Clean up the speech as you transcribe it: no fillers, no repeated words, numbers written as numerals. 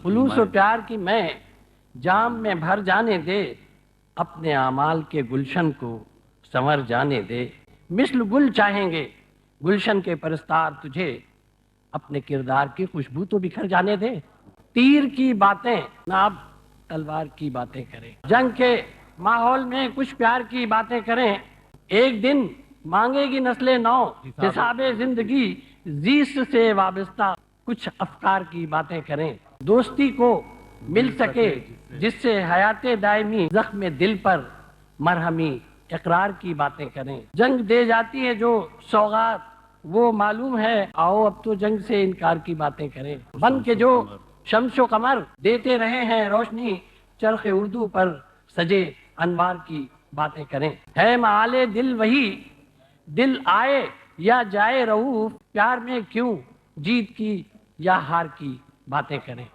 खुलूस और प्यार की मैं जाम में भर जाने दे, अपने आमाल के गुलशन को संवर जाने दे। मिस्ल गुल चाहेंगे गुलशन के परस्तार तुझे, अपने किरदार की खुशबू तो बिखर जाने दे। तीर की बातें ना अब तलवार की बातें करें, जंग के माहौल में कुछ प्यार की बातें करें। एक दिन मांगेगी नस्लें नौ हिसाबे जिंदगी, जीस से वाबस्ता कुछ अफकार की बातें करें। दोस्ती को मिल सके जिससे हयाते दायमी, जख्म दिल पर मरहमी इकरार की बातें करें। जंग दे जाती है जो सौगात वो मालूम है, आओ अब तो जंग से इनकार की बातें करें। बन के जो शम्सो कमर देते रहे हैं रोशनी, चरखे उर्दू पर सजे अनवार की बातें करें। है माले दिल वही दिल आए या जाए रहूफ, प्यार में क्यों जीत की या हार की बातें करें।